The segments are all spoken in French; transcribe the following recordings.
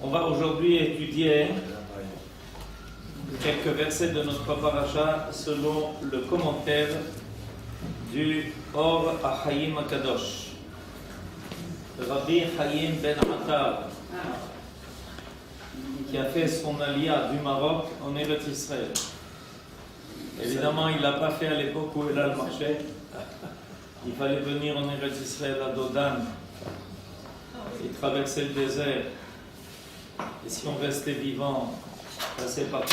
On va aujourd'hui étudier quelques versets de notre paracha selon le commentaire du Or HaChaim HaKadosh, Rabbi Chaim Ben Attar, qui a fait son alia du Maroc en Eretz Israël. Évidemment, il ne l'a pas fait à l'époque où il a le marché. Il fallait venir en Eretz Israël à Dodan et traverser le désert. Et si on restait vivant, passer par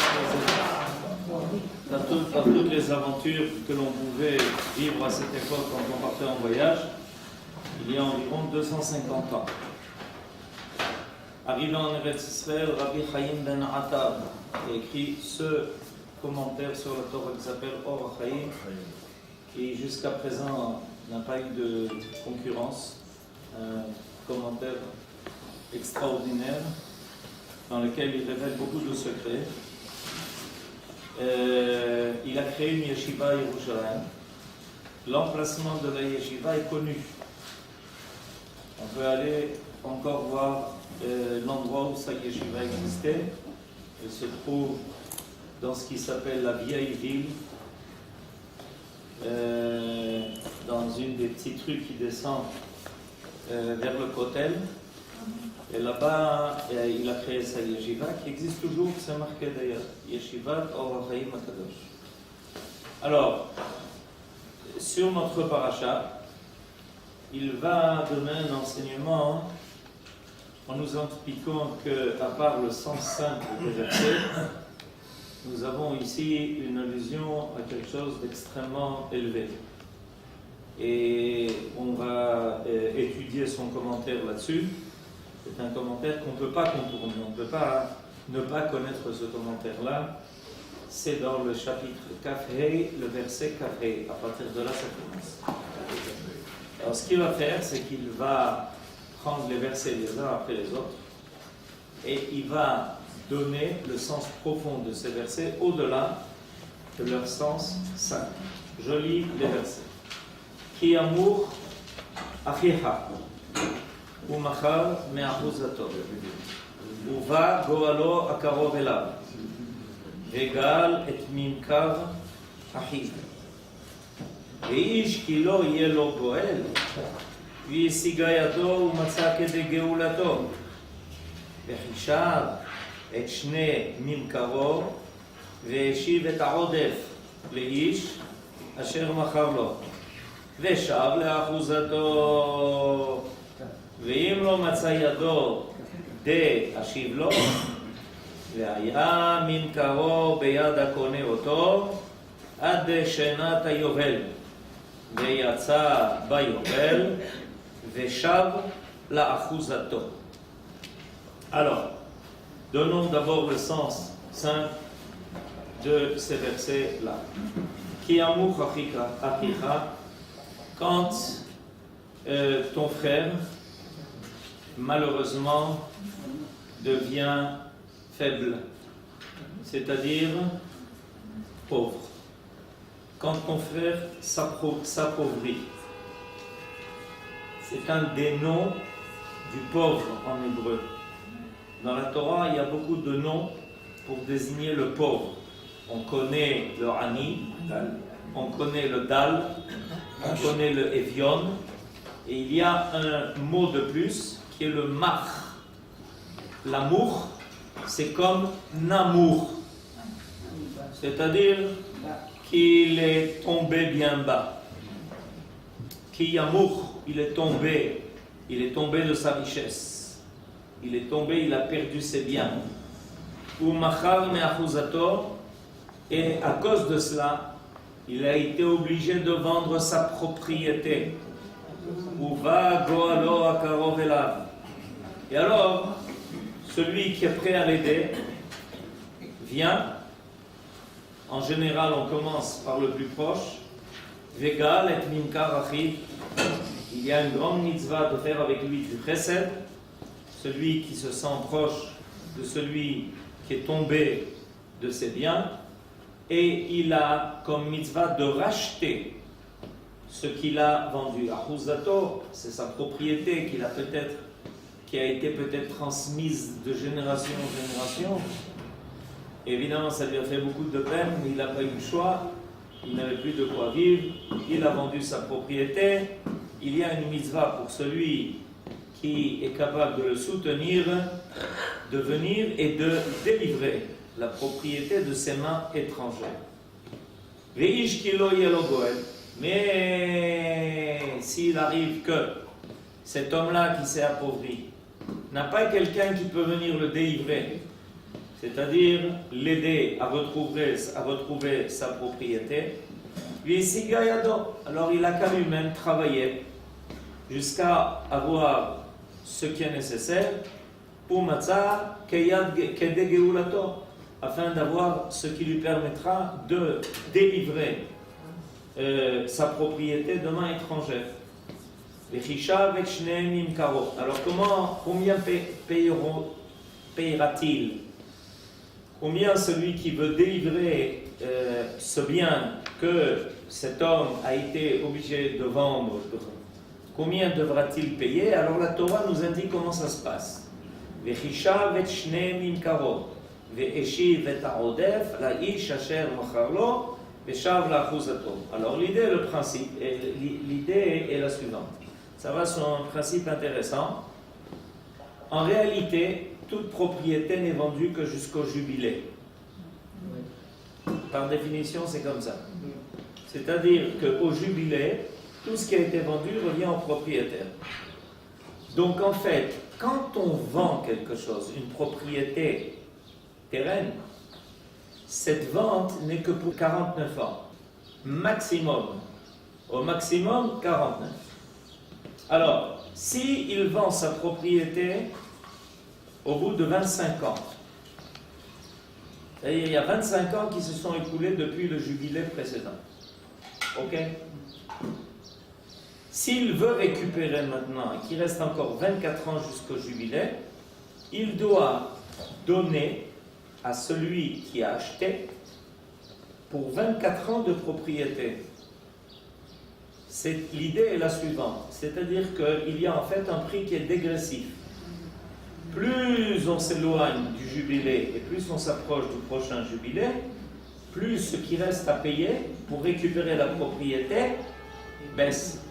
toutes les aventures que l'on pouvait vivre à cette époque quand on partait en voyage, il y a environ 250 ans. Arrivant en Eretz Israël, Rabbi Chaim Ben Attar a écrit ce commentaire sur la Torah qui s'appelle Or HaChaim, qui jusqu'à présent n'a pas eu de concurrence. Un commentaire extraordinaire dans lequel il révèle beaucoup de secrets. Il a créé une yeshiva à Yerushalayim. L'emplacement de la yeshiva est connu. On peut aller encore voir l'endroit où sa yeshiva existait. Elle se trouve dans ce qui s'appelle la vieille ville, dans une des petites rues qui descend vers le Kotel. Et là-bas, il a créé sa yeshiva, qui existe toujours, c'est marqué d'ailleurs, Yeshivat Or HaChaim HaKadosh. Alors, sur notre paracha, il va donner un enseignement en nous expliquant qu'à part le sens simple des versets, nous avons ici une allusion à quelque chose d'extrêmement élevé. Et on va étudier son commentaire là-dessus. C'est un commentaire qu'on ne peut pas contourner, on ne peut pas ne pas connaître ce commentaire-là. C'est dans le chapitre Kaf-Hei, le verset Kaf-Hei. À partir de là, ça commence. Alors, ce qu'il va faire, c'est qu'il va prendre les versets les uns après les autres et il va donner le sens profond de ces versets au-delà de leur sens simple. Je lis les versets. Ki amur achicha ומחר מאחוזתו, ובא גואלו הקרוב אליו, וגאל את ממכר אחיו. ואיש כי לא יהיה לו גואל, והשיגה ידו ומצא כדי גאולתו, וחישב את שני ממכרו, והשיב את העודף לאיש אשר מכר לו, ושב לאחוזתו. ואם לא מצא ידו אשיב לו, והיה ממכרו ביד הקונה אותו עד שנת היובל, ויצא ביובל ושב לאחוזתו. Alors, donnons d'abord le sens simple de ces versets-là. Ki amur achicha, quand ton frère malheureusement devient faible, c'est-à-dire pauvre. Quand ton frère s'appauvrit, c'est un des noms du pauvre en hébreu. Dans la Torah, il y a beaucoup de noms pour désigner le pauvre. On connaît le Ani, on connaît le Dal, on connaît le Evion, et il y a un mot de plus qui est le mach. L'amour, c'est comme namour, c'est-à-dire qu'il est tombé bien bas. Ki amour, il est tombé de sa richesse, il est tombé, il a perdu ses biens. Ou machar me'achuzato, et à cause de cela, il a été obligé de vendre sa propriété. Uva goalo akarov elav. Et alors, celui qui est prêt à l'aider vient. En général, on commence par le plus proche. Vegal et minkar achiv. Il y a une grande mitzvah de faire avec lui du chesed, celui qui se sent proche de celui qui est tombé de ses biens, et il a comme mitzvah de racheter ce qu'il a vendu. Achuzato, c'est sa propriété qu'il a peut-être qui a été peut-être transmise de génération en génération. Évidemment, ça lui a fait beaucoup de peine, mais il n'a pas eu le choix. Il n'avait plus de quoi vivre. Il a vendu sa propriété. Il y a une mitzvah pour celui qui est capable de le soutenir, de venir et de délivrer la propriété de ses mains étrangères. Mais s'il arrive que cet homme-là qui s'est appauvri n'a pas quelqu'un qui peut venir le délivrer, c'est-à-dire l'aider à retrouver sa propriété, alors il a qu'à lui-même travailler jusqu'à avoir ce qui est nécessaire pour matzah keyad kedei geulato, afin d'avoir ce qui lui permettra de délivrer sa propriété de main étrangère. Alors combien payera-t-il? Combien celui qui veut délivrer ce bien que cet homme a été obligé de vendre, combien devra-t-il payer? Alors la Torah nous indique comment ça se passe. Alors l'idée, le principe, l'idée est la suivante. Ça va sur un principe intéressant. En réalité, toute propriété n'est vendue que jusqu'au jubilé. Par définition, c'est comme ça. C'est-à-dire qu'au jubilé, tout ce qui a été vendu revient au propriétaire. Donc en fait, quand on vend quelque chose, une propriété terraine, cette vente n'est que pour 49 ans. Maximum. Au maximum, 49. Alors, s'il vend sa propriété au bout de 25 ans, c'est-à-dire il y a 25 ans qui se sont écoulés depuis le jubilé précédent. Ok? S'il veut récupérer maintenant et qu'il reste encore 24 ans jusqu'au jubilé, il doit donner à celui qui a acheté pour 24 ans de propriété. L'idée est la suivante, c'est-à-dire qu'il y a en fait un prix qui est dégressif. Plus on s'éloigne du jubilé et plus on s'approche du prochain jubilé, plus ce qui reste à payer pour récupérer la propriété baisse.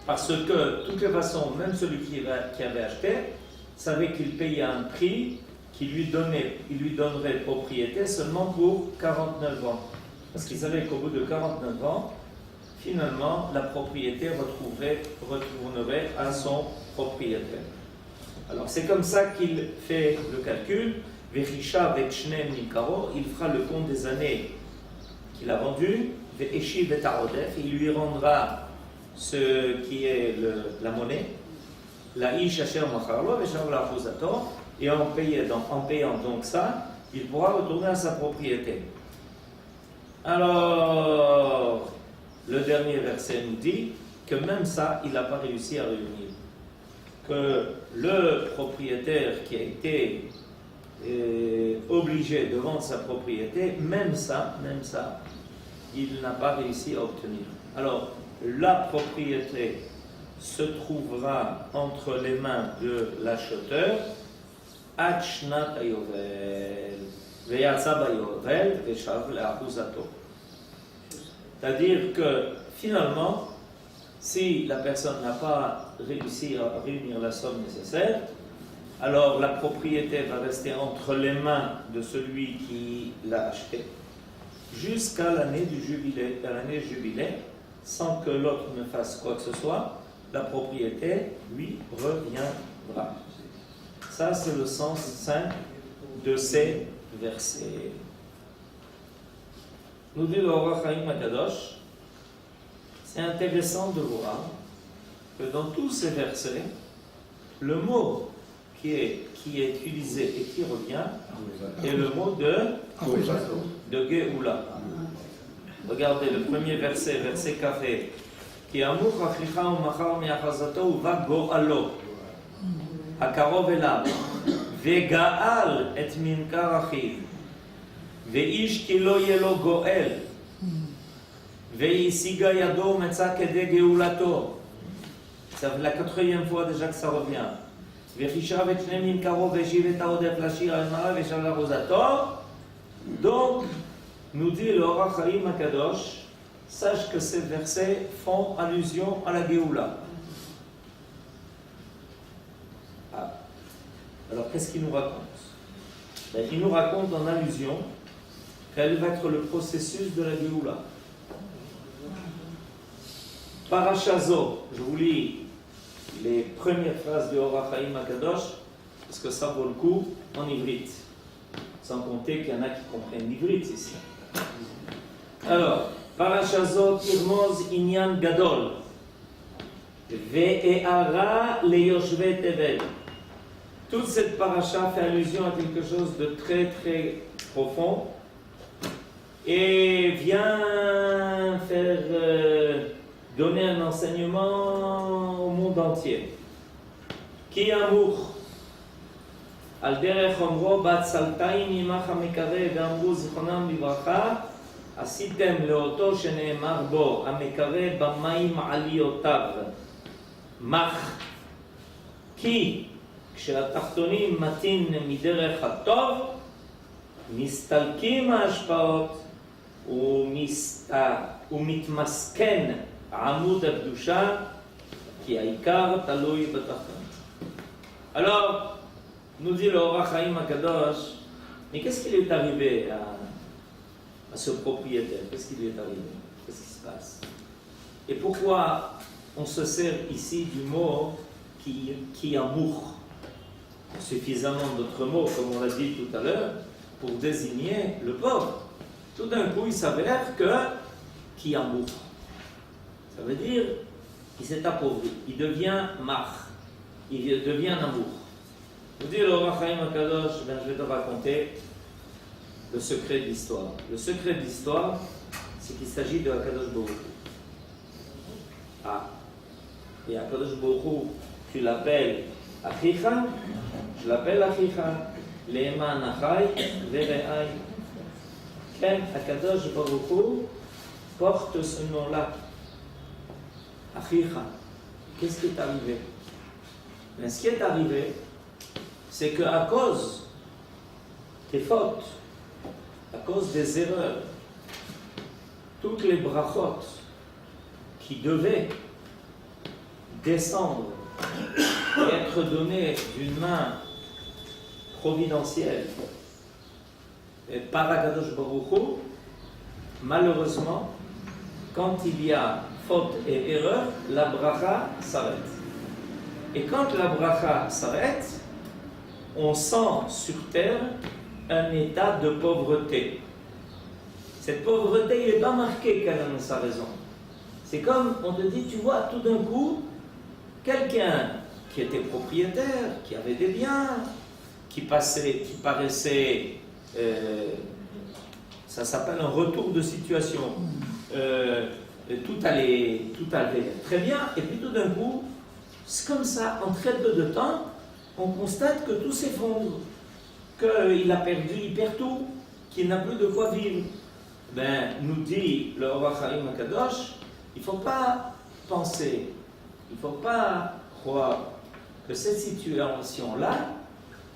Parce que, de toutes les façons, même celui qui avait acheté savait qu'il payait un prix qui lui donnerait propriété seulement pour 49 ans. Parce qu'il savait qu'au bout de 49 ans, finalement, la propriété retournerait à son propriétaire. Alors c'est comme ça qu'il fait le calcul. Verisha avec Shneim Nikaro, il fera le compte des années qu'il a vendues. Ve'eshi vetarodef, il lui rendra ce qui est la monnaie. La ish asher macharlo ve'shav la'achuzato, et en payant donc ça, il pourra retourner à sa propriété. Alors, le dernier verset nous dit que même ça, il n'a pas réussi à réunir. Que le propriétaire qui a été obligé de vendre sa propriété, même ça, il n'a pas réussi à obtenir. Alors, la propriété se trouvera entre les mains de l'acheteur, Ad Shnat Hayovel, Veyatsa Bayovel, Veshav Le'achuzato. C'est-à-dire que finalement, si la personne n'a pas réussi à réunir la somme nécessaire, alors la propriété va rester entre les mains de celui qui l'a acheté jusqu'à l'année du jubilé, sans que l'autre ne fasse quoi que ce soit, la propriété lui reviendra. Ça, c'est le sens saint de ces versets. Nous dit le Or HaChaim Akadosh, c'est intéressant de voir que dans tous ces versets, le mot qui est utilisé et qui revient est le mot de Geoula. Regardez le premier verset, verset Kafé, qui est Amur Achicha ou Machar Miachazato ou Va Go'alo, Hakarov Elav, Ve'ga'al et Minkar Achiv, Ve'ish ki lo yelo Go'el, Ve'isiga Yado Metza Kedei Geulato. C'est la 4e fois déjà que ça revient. Donc, nous dit le Or HaChaim HaKadosh, sache que ces versets font allusion à la Géoula. Ah. Alors, qu'est-ce qu'il nous raconte? Il nous raconte en allusion quel va être le processus de la Géoula. Parashazo, je vous lis les premières phrases du Or HaChaim HaKadosh, parce que ça vaut le coup en ivrite. Sans compter qu'il y en a qui comprennent l'ivrite ici. Alors, Parashazo Tirmoz Inyan Gadol, Ve'e'ara leyoshve tevel. Toute cette paracha fait allusion à quelque chose de très très profond et vient faire donner un enseignement au monde entier. Ki amour al derech omro bat saltaim imach hamekare ve'amru zichronam livracha asitem leoto shene'emar bo hamekare b'mayim aliotav mach ki כשהתחתונים מתין מדרך הטוב, מסתלקים ההשפעות ומתמסכן עמוד הקדושה, כי העיקר תלוי בתחתון. Alors, nous dit le Or HaChaim HaKadosh, mais qu'est-ce qui lui est arrivé à ce propriétaire? Qu'est-ce qui lui est arrivé? Qu'est-ce qui se passe? Et pourquoi on se sert ici du mot qui amour? Suffisamment d'autres mots, comme on l'a dit tout à l'heure, pour désigner le pauvre. Tout d'un coup, il s'avère que qui amour. Ça veut dire qu'il s'est appauvri, il devient mar, il devient amour. Je vous dis, le Or HaChaim HaKadosh, je vais te raconter le secret de l'histoire. Le secret de l'histoire, c'est qu'il s'agit de HaKadosh Baruch Hu. Ah, et HaKadosh Baruch Hu, tu l'appelles Achicha, je l'appelle Achicha, Le'eman Achai Ve're'ai. Ken HaKadosh Baruch Hu porte ce nom-là, Achicha. Qu'est-ce qui est arrivé? Mais ce qui est arrivé, c'est qu'à cause des fautes, à cause des erreurs, toutes les brachot qui devaient descendre et être données d'une main providentielle et par HaKadosh Baruch Hu, malheureusement, quand il y a faute et erreur, la bracha s'arrête. Et quand la bracha s'arrête, on sent sur terre un état de pauvreté. Cette pauvreté, il n'est pas marqué qu'elle a sa raison. C'est comme, on te dit, tu vois, tout d'un coup, quelqu'un qui était propriétaire, qui avait des biens, qui paraissait, ça s'appelle un retour de situation. Tout allait très bien, et puis tout d'un coup, c'est comme ça, en très peu de temps, on constate que tout s'effondre, qu'il a perdu, il perd tout, qu'il n'a plus de quoi vivre. Ben, nous dit le Or HaChaim HaKadosh, il ne faut pas penser, il ne faut pas croire que cette situation-là,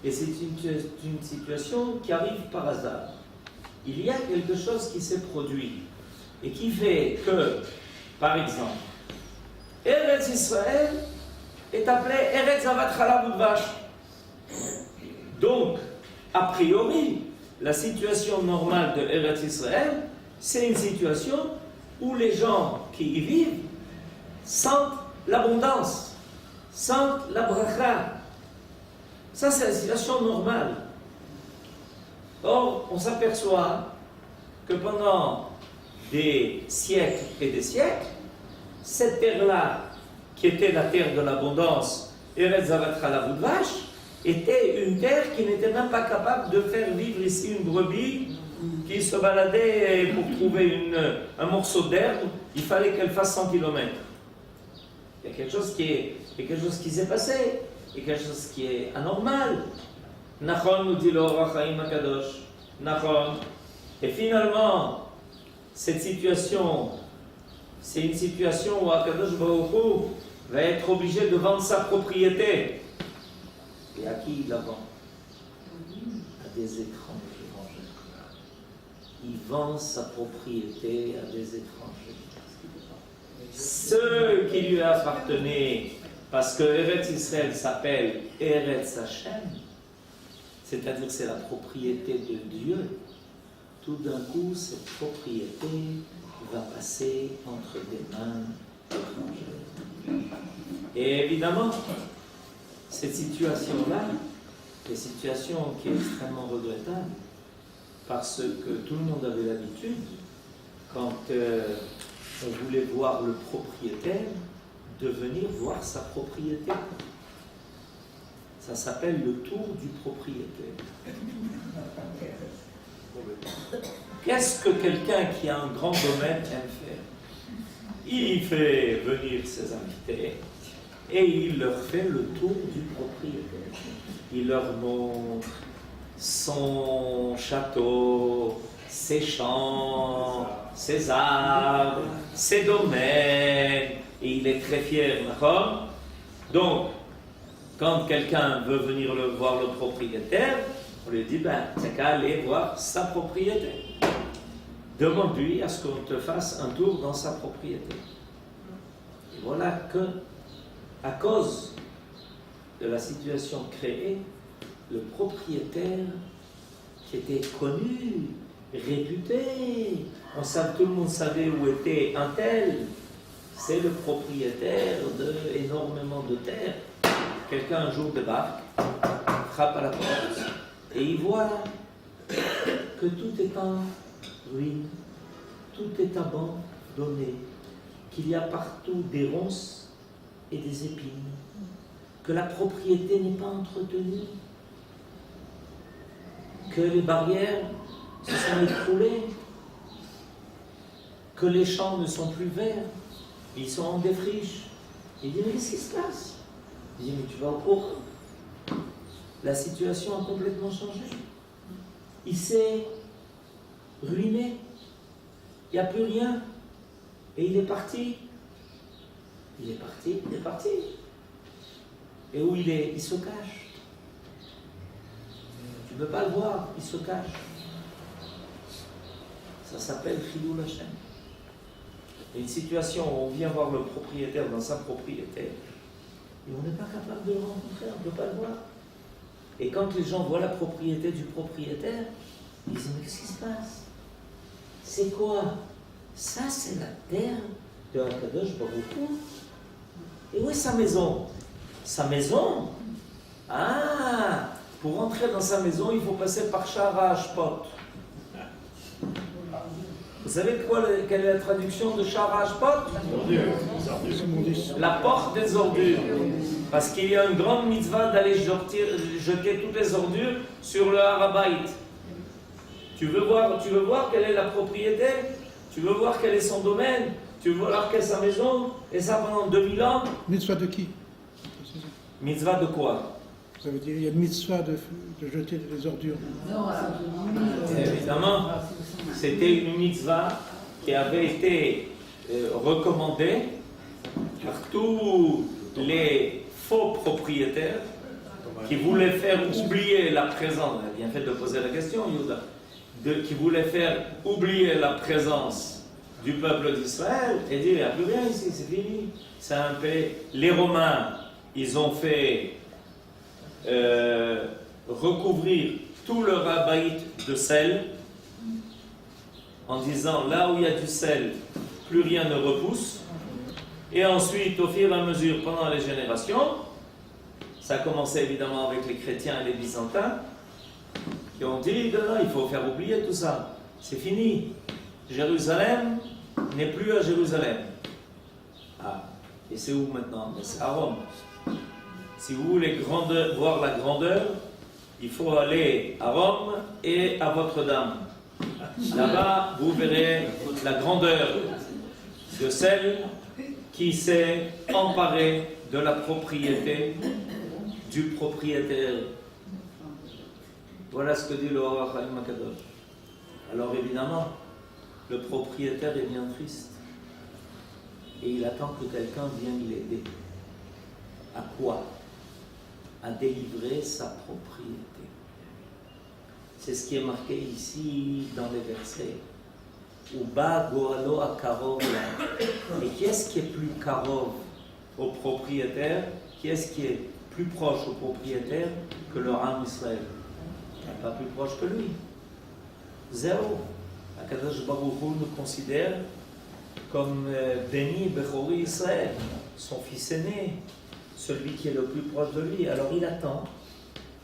et c'est une situation qui arrive par hasard. Il y a quelque chose qui s'est produit et qui fait que, par exemple, Eretz Israël est appelé Eretz Avat Chalav Udvash. Donc, a priori, la situation normale de Eretz Israël, c'est une situation où les gens qui y vivent sentent l'abondance, sentent la bracha. Ça, c'est la situation normale. Or, on s'aperçoit que pendant des siècles et des siècles, cette terre-là, qui était la terre de l'abondance, Eretz Zavat Chalav Udvash, était une terre qui n'était même pas capable de faire vivre ici une brebis qui se baladait pour trouver un morceau d'herbe, il fallait qu'elle fasse 100 km. Il y a quelque chose qui s'est passé, il y a quelque chose qui est anormal. Nachon, nous dit le Or HaChaim HaKadosh. Nachon. Et finalement, cette situation, c'est une situation où HaKadosh Baruch Hu va être obligé de vendre sa propriété. Et à qui il la vend? À des étrangers. Il vend sa propriété à des étrangers. Ceux qui lui appartenaient, parce que Eretz Israël s'appelle Eretz Hashem, c'est-à-dire c'est la propriété de Dieu, tout d'un coup, cette propriété va passer entre des mains étrangères. Et évidemment, cette situation-là, une situation qui est extrêmement regrettable, parce que tout le monde avait l'habitude, quand on voulait voir le propriétaire, de venir voir sa propriété. Ça s'appelle le tour du propriétaire. Qu'est-ce que quelqu'un qui a un grand domaine aime faire? Il fait venir ses invités et il leur fait le tour du propriétaire. Il leur montre son château, ses champs, ses arbres, ses domaines, et il est très fier, d'accord? Donc, quand quelqu'un veut venir voir le propriétaire, on lui dit, c'est qu'à aller voir sa propriété. Demande-lui à ce qu'on te fasse un tour dans sa propriété. Et voilà que, à cause de la situation créée, le propriétaire qui était connu, réputé, tout le monde savait où était un tel, c'est le propriétaire d'énormément de terres. Quelqu'un un jour débarque, frappe à la porte, et il voit que tout est en ruine, tout est abandonné, qu'il y a partout des ronces et des épines, que la propriété n'est pas entretenue, que les barrières se sont écroulées, que les champs ne sont plus verts, ils sont en défriche. Il dit, mais qu'est-ce qui se passe? Il dit, mais tu vas au courant. La situation a complètement changé. Il s'est ruiné. Il n'y a plus rien. Et il est parti. Il est parti, il est parti. Et où il est? Il se cache. Tu ne peux pas le voir, il se cache. Ça s'appelle Chilul Hashem. Une situation où on vient voir le propriétaire dans sa propriété et on n'est pas capable de le rencontrer, on ne peut pas le voir. Et quand les gens voient la propriété du propriétaire, ils disent, mais qu'est-ce qui se passe? C'est quoi? Ça, c'est la terre de Akadosh Baruch Hu. Et où est sa maison? Sa maison? Ah, pour entrer dans sa maison, il faut passer par Shara Hashpot. Vous savez quelle est la traduction de Shara Hashpot? La porte des ordures. Parce qu'il y a une grande mitzvah d'aller jeter toutes les ordures sur le Harabaït. Tu veux voir quelle est la propriété? Tu veux voir quel est son domaine? Tu veux voir quelle est sa maison? Et ça pendant 2000 ans? Mitzvah de qui? Mitzvah de quoi? Ça veut dire qu'il y a une mitzvah de jeter les ordures. Évidemment, c'était une mitzvah qui avait été recommandée par tous les faux propriétaires qui voulaient faire oublier la présence, elle a bien fait de poser la question, Yehuda, qui voulaient faire oublier la présence du peuple d'Israël et dire, il n'y a plus rien ici, c'est fini. C'est un pays. Les Romains, ils ont fait recouvrir tout le Harabaït de sel en disant, là où il y a du sel, plus rien ne repousse. Et ensuite, au fur et à mesure, pendant les générations, ça a commencé évidemment avec les chrétiens et les byzantins, qui ont dit, non, il faut faire oublier tout ça. C'est fini. Jérusalem n'est plus à Jérusalem. Ah, et c'est où maintenant? C'est à Rome. Si vous voulez voir la grandeur, il faut aller à Rome et à Votre-Dame. Là-bas, vous verrez la grandeur de celle qui s'est emparée de la propriété du propriétaire. Voilà ce que dit le Or HaChaim HaKadosh. Alors évidemment, le propriétaire est bien triste. Et il attend que quelqu'un vienne l'aider. À quoi? à délivrer sa propriété. C'est ce qui est marqué ici dans les versets. Uba goalo a karov. Et qui est-ce qui est plus karov au propriétaire? Qui est-ce qui est plus proche au propriétaire que le Am Israël? Pas plus proche que lui. Zéro. Akadosh Baruch Hu nous considère comme Beni Bechori Israël, son fils aîné, celui qui est le plus proche de lui. Alors il attend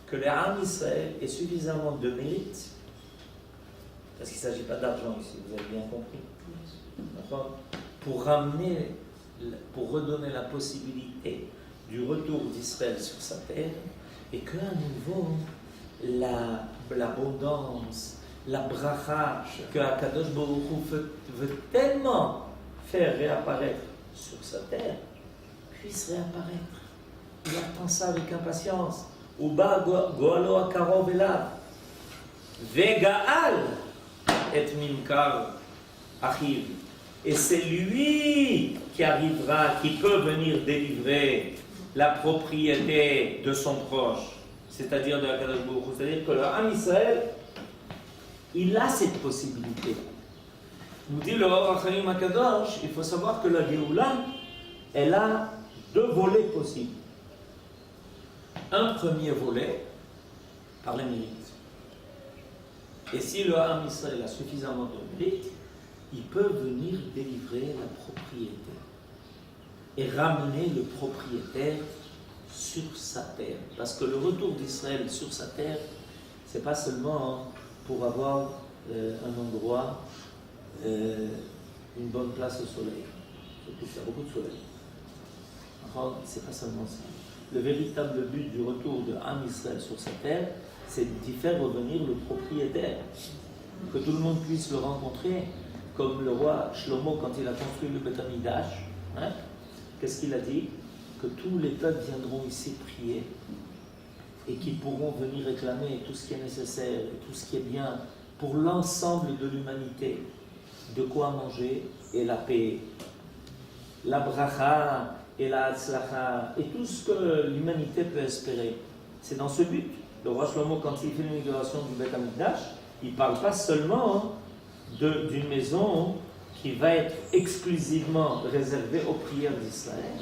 que le Am Israël ait suffisamment de mérite, parce qu'il ne s'agit pas d'argent ici, vous avez bien compris, pour ramener, pour redonner la possibilité du retour d'Israël sur sa terre, et qu'à nouveau, l'abondance, la bracha que Akadosh Baruch Hu veut tellement faire réapparaître sur sa terre, puisse réapparaître. Il attend ça avec impatience. Uba goalo akarov elav vegaal et mimkar achiv. Et c'est lui qui arrivera, qui peut venir délivrer la propriété de son proche, c'est-à-dire de Akadosh Baruch Hu. C'est-à-dire que le Am Israël, il a cette possibilité. Nous dit le Or HaChaim HaKadosh, il faut savoir que la Géoula, elle a deux volets possibles. Un premier volet, par les mérites. Et si le Am Israël a suffisamment de mérite, il peut venir délivrer la propriété et ramener le propriétaire sur sa terre. Parce que le retour d'Israël sur sa terre, c'est pas seulement pour avoir un endroit, une bonne place au soleil. Surtout qu'il y a beaucoup de soleil. Enfin, c'est pas seulement ça. Le véritable but du retour de Am Israël sur sa terre, c'est d'y faire revenir le propriétaire. Que tout le monde puisse le rencontrer, comme le roi Shlomo quand il a construit le Beth Amikdash. Hein? Qu'est-ce qu'il a dit? Que tous les peuples viendront ici prier et qu'ils pourront venir réclamer tout ce qui est nécessaire et tout ce qui est bien pour l'ensemble de l'humanité. De quoi manger et la paix, la bracha et la hatzlacha et tout ce que l'humanité peut espérer. C'est dans ce but. Le roi Shlomo, quand il fait l'inauguration du Beth Amikdash, il ne parle pas seulement d'une maison qui va être exclusivement réservée aux prières d'Israël.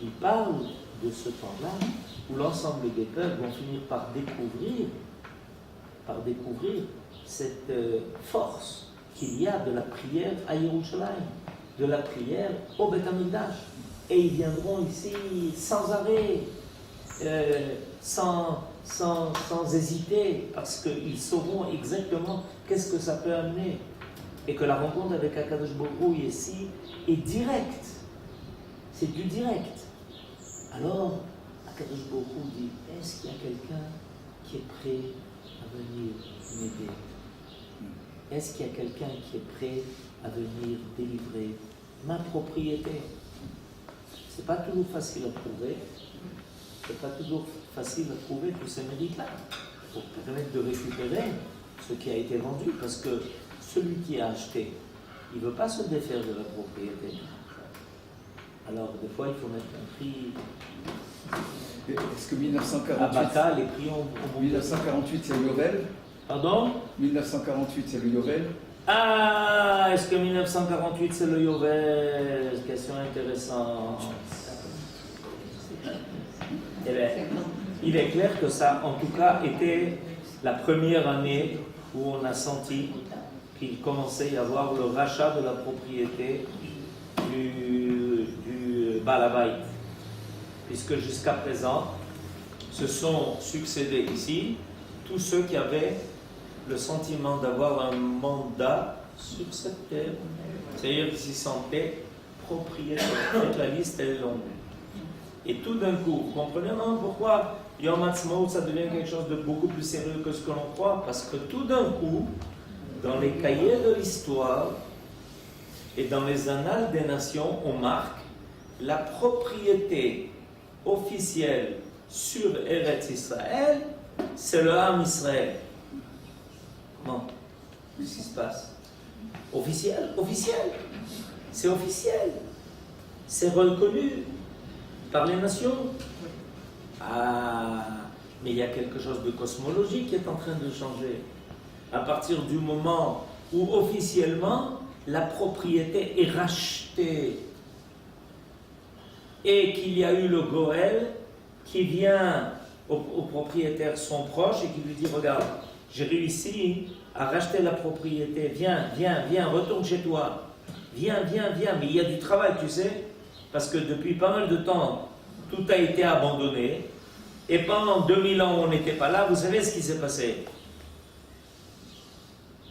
Il parle de ce temps-là où l'ensemble des peuples vont finir par découvrir cette force qu'il y a de la prière à Yerushalayim, de la prière au Beth Amikdash. Et ils viendront ici sans arrêt, sans hésiter, parce qu'ils sauront exactement qu'est-ce que ça peut amener. Et que la rencontre avec Akadosh Baruch Hu ici est directe. C'est du direct. Alors, Akadosh Baruch Hu dit, est-ce qu'il y a quelqu'un qui est prêt à venir m'aider? Est-ce qu'il y a quelqu'un qui est prêt à venir délivrer ma propriété? C'est pas toujours facile à trouver. C'est pas toujours facile à trouver tous ces mérites-là pour permettre de récupérer ce qui a été vendu, parce que celui qui a acheté, il ne veut pas se défaire de la propriété. Alors, des fois, il faut mettre un prix. Est-ce que 1948... À Bata, les prix ont 1948, c'est le Yovel? Pardon? 1948, c'est le Yovel? Ah, est-ce que 1948, c'est le Yovel? Question intéressante. Eh bien, il est clair que ça, en tout cas, était la première année où on a senti qu'il commençait à y avoir le rachat de la propriété du Baal Habayit. Puisque jusqu'à présent, se sont succédés ici tous ceux qui avaient le sentiment d'avoir un mandat sur cette terre. C'est-à-dire qu'ils s'y sentaient propriétaires. La liste est longue. Et tout d'un coup, vous comprenez pourquoi Yom Ha'atzmaut, ça devient quelque chose de beaucoup plus sérieux que ce que l'on croit? Parce que tout d'un coup, dans les cahiers de l'histoire et dans les annales des nations, on marque la propriété officielle sur Eretz Israël, c'est le Am Israël. Comment? Qu'est-ce qui se passe? Officiel? Officiel. C'est officiel. C'est reconnu par les nations. Ah, mais il y a quelque chose de cosmologique qui est en train de changer. À partir du moment où officiellement la propriété est rachetée et qu'il y a eu le Goël qui vient au propriétaire, son proche, et qui lui dit, regarde, j'ai réussi à racheter la propriété, viens, viens, viens, retourne chez toi, viens, viens, viens, mais il y a du travail, tu sais, parce que depuis pas mal de temps, tout a été abandonné, et pendant 2000 ans où on n'était pas là, vous savez ce qui s'est passé?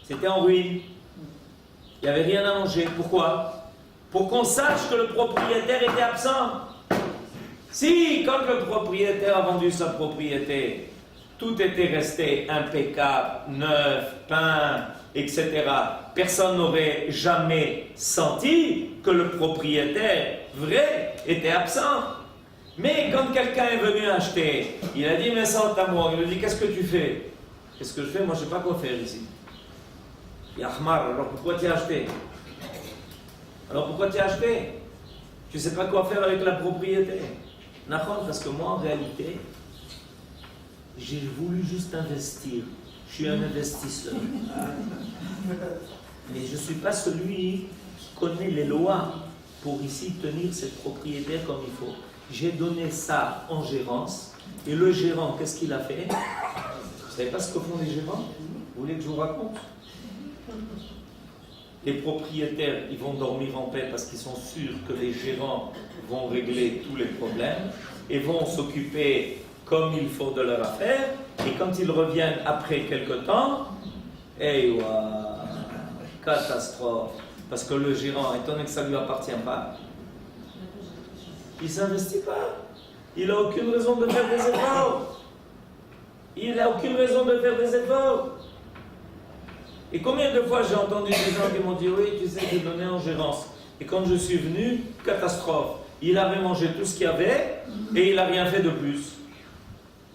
C'était en ruine. Il n'y avait rien à manger. Pourquoi? Pour qu'on sache que le propriétaire était absent. Si, quand le propriétaire a vendu sa propriété, tout était resté impeccable, neuf, peint, etc., personne n'aurait jamais senti que le propriétaire vrai était absent. Mais quand quelqu'un est venu acheter, il a dit, mais ça, à moi. Il lui dit, qu'est-ce que tu fais? Qu'est-ce que je fais? Moi, je ne sais pas quoi faire ici. Il y a Ahmar, alors pourquoi tu as acheté? Alors pourquoi tu as acheté? Tu ne sais pas quoi faire avec la propriété. Parce que moi, en réalité, j'ai voulu juste investir. Je suis un investisseur. Mais je ne suis pas celui qui connaît les lois pour ici tenir cette propriété comme il faut. J'ai donné ça en gérance. Et le gérant, qu'est-ce qu'il a fait? Vous ne savez pas ce que font les gérants? Vous voulez que je vous raconte? Les propriétaires, ils vont dormir en paix parce qu'ils sont sûrs que les gérants vont régler tous les problèmes et vont s'occuper comme il faut de leur affaire. Et quand ils reviennent après quelque temps, catastrophe. Parce que le gérant, étant donné que ça ne lui appartient pas, il ne s'investit pas. Il n'a aucune raison de faire des efforts. Il n'a aucune raison de faire des efforts. Et combien de fois j'ai entendu des gens qui m'ont dit, oui, tu sais, j'ai donné en gérance. Et quand je suis venu, catastrophe. Il avait mangé tout ce qu'il y avait et il n'a rien fait de plus.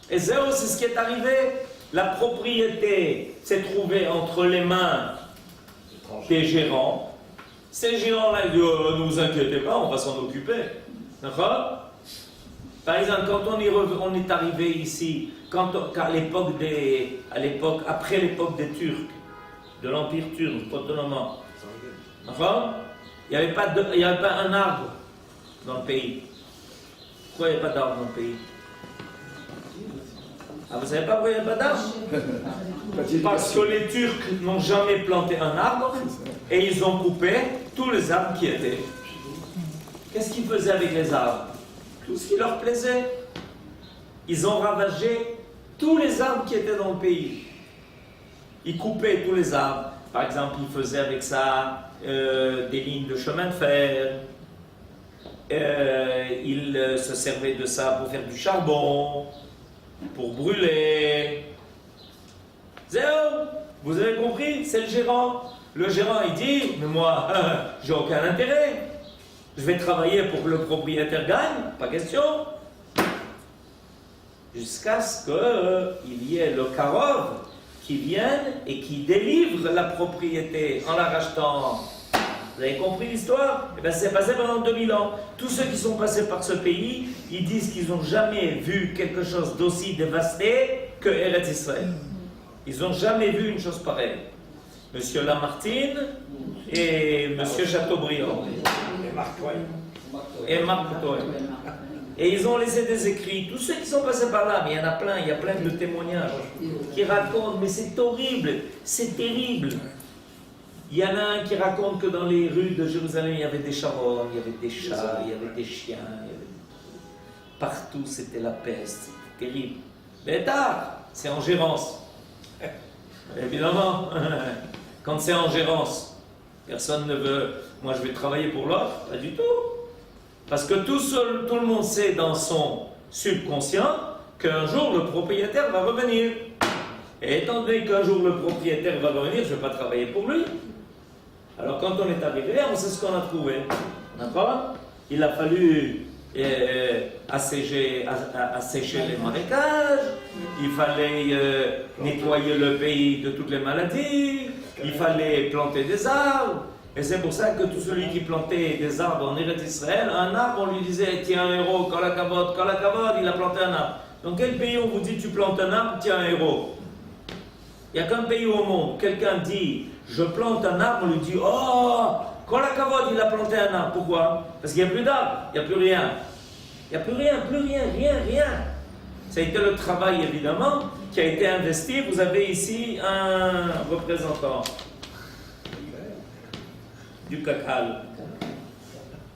Et c'est ce qui est arrivé. La propriété s'est trouvée entre les mains des gérants. Ces gérants-là, ils disent, oh, ne vous inquiétez pas, on va s'en occuper. D'accord? Par exemple, quand on est arrivé ici, après l'époque des Turcs, de l'Empire turc, ottoman. Enfin, il n'y avait pas un arbre dans le pays. Pourquoi il n'y avait pas d'arbre dans le pays? Ah, vous ne savez pas pourquoi il n'y avait pas d'arbre? Parce que les Turcs n'ont jamais planté un arbre et ils ont coupé tous les arbres qui étaient. Qu'est-ce qu'ils faisaient avec les arbres? Tout ce qui leur plaisait. Ils ont ravagé tous les arbres qui étaient dans le pays. Ils coupaient tous les arbres. Par exemple, ils faisaient avec ça des lignes de chemin de fer. Ils se servaient de ça pour faire du charbon, pour brûler. Zéro. Vous avez compris? C'est le gérant. Le gérant, il dit, mais moi, j'ai aucun intérêt. Je vais travailler pour que le propriétaire gagne. Pas question. Jusqu'à ce qu'il y ait le Karov qui viennent et qui délivrent la propriété en la rachetant. Vous avez compris l'histoire? Eh bien, c'est passé pendant 2000 ans. Tous ceux qui sont passés par ce pays, ils disent qu'ils n'ont jamais vu quelque chose d'aussi dévasté que Eretz Israël. Ils n'ont jamais vu une chose pareille. Monsieur Lamartine et Monsieur Chateaubriand. Et Marc Twain. Et ils ont laissé des écrits, tous ceux qui sont passés par là, mais il y en a plein, il y a plein de témoignages qui racontent, mais c'est horrible, c'est terrible. Il y en a un qui raconte que dans les rues de Jérusalem, il y avait des charognes, il y avait des chats, il y avait des chiens, partout c'était la peste, c'était terrible. Mais tard, c'est en gérance. Évidemment, quand c'est en gérance, personne ne veut, moi je vais travailler pour l'autre, pas du tout. Parce que tout le monde sait dans son subconscient qu'un jour le propriétaire va revenir. Et étant donné qu'un jour le propriétaire va revenir, je ne vais pas travailler pour lui. Alors quand on est arrivé, on sait ce qu'on a trouvé. D'accord? Il a fallu assécher les marécages, il fallait nettoyer le pays de toutes les maladies, il fallait planter des arbres. Et c'est pour ça que tout celui qui plantait des arbres en Eretz Israël, un arbre, on lui disait, tiens un héros, kol hakavod, il a planté un arbre. Dans quel pays on vous dit tu plantes un arbre, tu es un héros? Il n'y a qu'un pays au monde, quelqu'un dit je plante un arbre, on lui dit oh, Kol HaKavod, il a planté un arbre. Pourquoi? Parce qu'il n'y a plus d'arbres, il n'y a plus rien. Il n'y a plus rien, rien. Ça a été le travail évidemment qui a été investi. Vous avez ici un représentant du Kakal.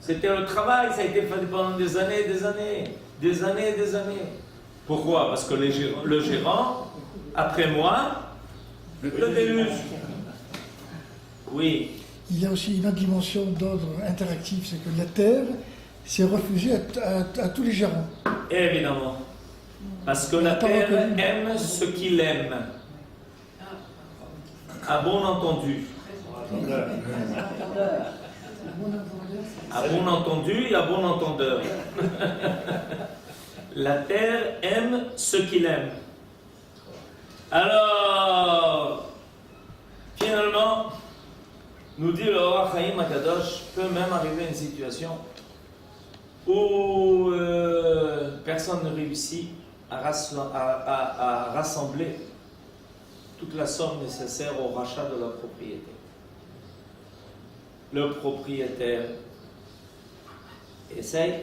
C'était le travail, ça a été fait pendant des années. Pourquoi? Parce que le gérant, après moi, le déluge. Oui. Il y a aussi une autre dimension d'ordre interactif, c'est que la Terre s'est refusée à tous les gérants. Évidemment. Parce que la Terre aime ce qu'il aime. À bon entendu. À bon entendu et à bon entendeur. La Terre aime ce qu'il aime. Alors, finalement, nous dit le Or HaChaim HaKadosh, peut même arriver une situation où personne ne réussit à rassembler toute la somme nécessaire au rachat de la propriété. Le propriétaire essaye,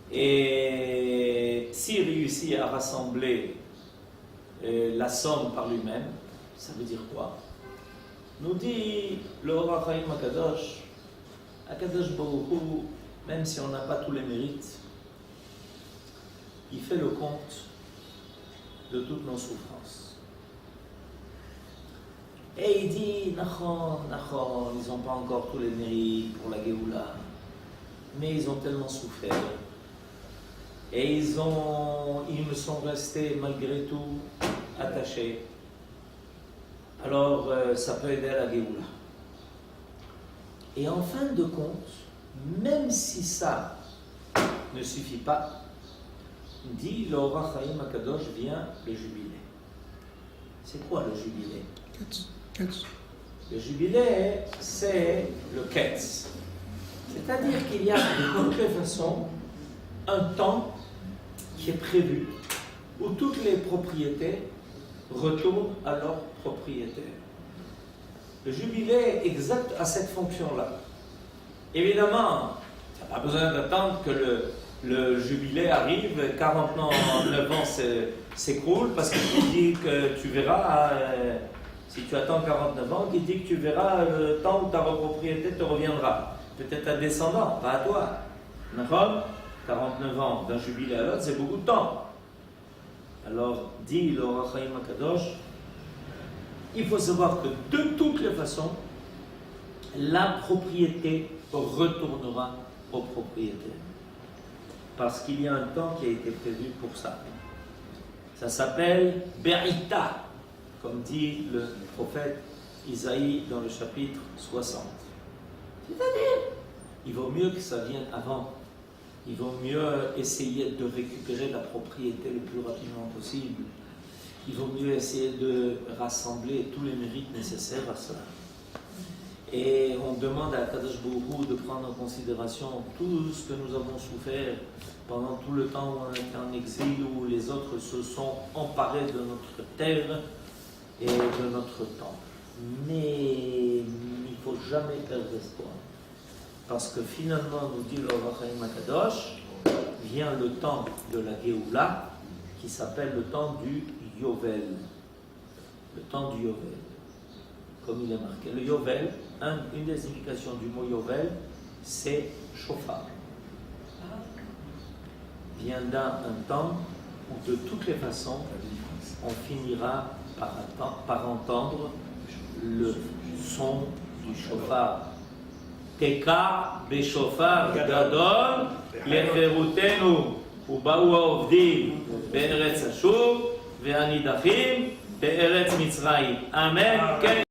et s'il réussit à rassembler la somme par lui-même, ça veut dire quoi? Nous dit le Or HaChaim HaKadosh, HaKadosh Baruch Hu, même si on n'a pas tous les mérites, il fait le compte de toutes nos souffrances. Et il dit, Nachon, ils n'ont pas encore tous les mérites pour la Géoula, mais ils ont tellement souffert. Et ils me sont restés malgré tout attachés. Alors, ça peut aider à la Géoula. Et en fin de compte, même si ça ne suffit pas, dit le Or HaChaim HaKadosh, vient le jubilé. C'est quoi le jubilé? Le jubilé, c'est le Ketz. C'est-à-dire qu'il y a de toutes les façons un temps qui est prévu où toutes les propriétés retournent à leur propriétaire. Le jubilé est exact à cette fonction-là. Évidemment, tu n'as pas besoin d'attendre que le jubilé arrive, 49 ans s'écroule, parce qu'il dit que tu verras, si tu attends 49 ans, il dit que tu verras le temps où ta propriété te reviendra. Peut-être à descendant, pas à toi. 49 ans d'un jubilé à l'autre, c'est beaucoup de temps. Alors, dit le Or HaChaim HaKadosh, il faut savoir que de toutes les façons, la propriété retournera au propriétaire. Parce qu'il y a un temps qui a été prévu pour ça. Ça s'appelle Berita, comme dit le prophète Isaïe dans le chapitre 60. C'est-à-dire, il vaut mieux que ça vienne avant. Il vaut mieux essayer de récupérer la propriété le plus rapidement possible. Il vaut mieux essayer de rassembler tous les mérites nécessaires à cela. Et on demande à Kadosh Baruch Hu de prendre en considération tout ce que nous avons souffert pendant tout le temps où on était en exil, où les autres se sont emparés de notre terre et de notre temps. Mais il ne faut jamais perdre espoir. Parce que finalement, nous dit le Or HaChaim HaKadosh, vient le temps de la Géoula, qui s'appelle le temps du Yovel. Le temps du Yovel, comme il est marqué. Le Yovel, une des significations du mot Yovel, c'est chauffard. Viendra un temps où de toutes les façons, on finira par entendre le son du chauffard. Teka beshofar gadol lecherutenu ובאו העובדים בארץ אשור והנידחים בארץ מצרים. אמן. כן.